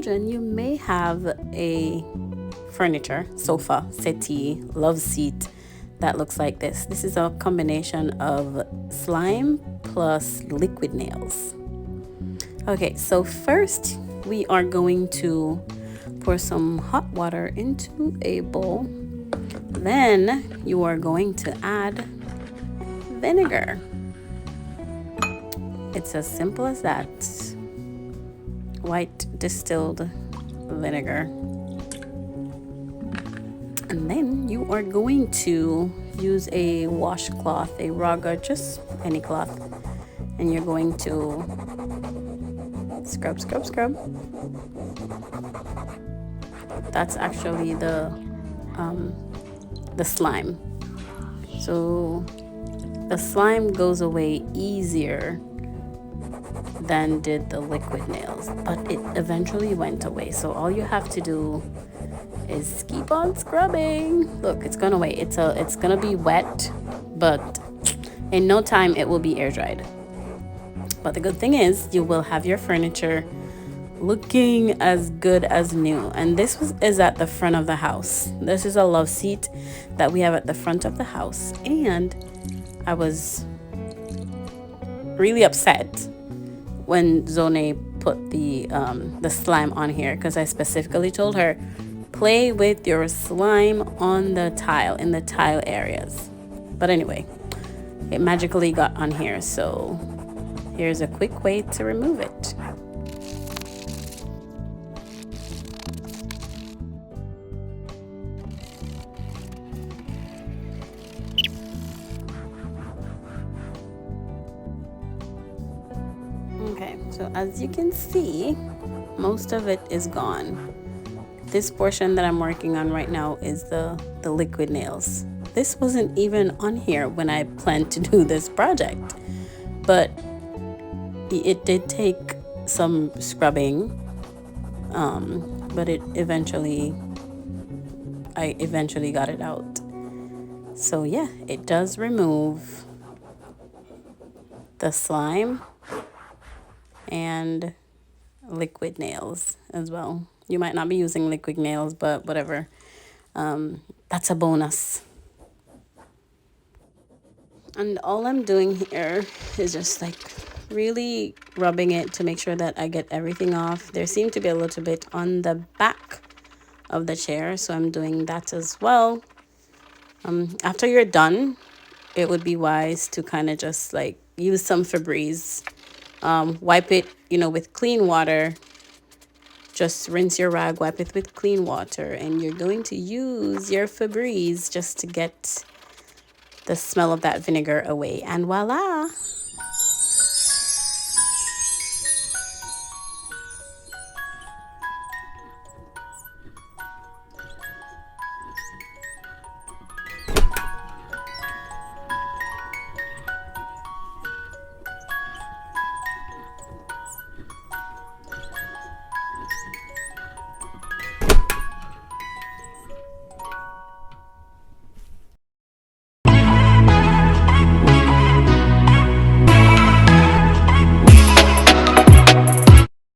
children, you may have a furniture, sofa, settee, love seat that looks like this. This is a combination of slime plus liquid nails. Okay, so first we are going to pour some hot water into a bowl. Then you are going to add vinegar. It's as simple as that. White distilled vinegar. And then you are going to use a washcloth, a raga, just any cloth. And you're going to scrub. That's actually the slime. So the slime goes away easier than did the liquid nails, but it eventually went away. So all you have to do is keep on scrubbing. Look, it's gone away. It's gonna be wet, but in no time it will be air dried. But the good thing is you will have your furniture looking as good as new. And this is at the front of the house. This is a love seat that we have at the front of the house. And I was really upset when Zone put the slime on here, because I specifically told her, play with your slime on the tile, in the tile areas. But anyway, it magically got on here, so here's a quick way to remove it. Okay, so as you can see, most of it is gone. This portion that I'm working on right now is the liquid nails. This wasn't even on here when I planned to do this project, but it did take some scrubbing, but I eventually got it out. So yeah, it does remove the slime and liquid nails as well. You might not be using liquid nails, but whatever. That's a bonus. And all I'm doing here is just like really rubbing it to make sure that I get everything off. There seemed to be a little bit on the back of the chair, so I'm doing that as well. After you're done, it would be wise to kind of just like use some Febreze. Wipe it, with clean water. Just rinse your rag, wipe it with clean water, and you're going to use your Febreze just to get the smell of that vinegar away. And voila!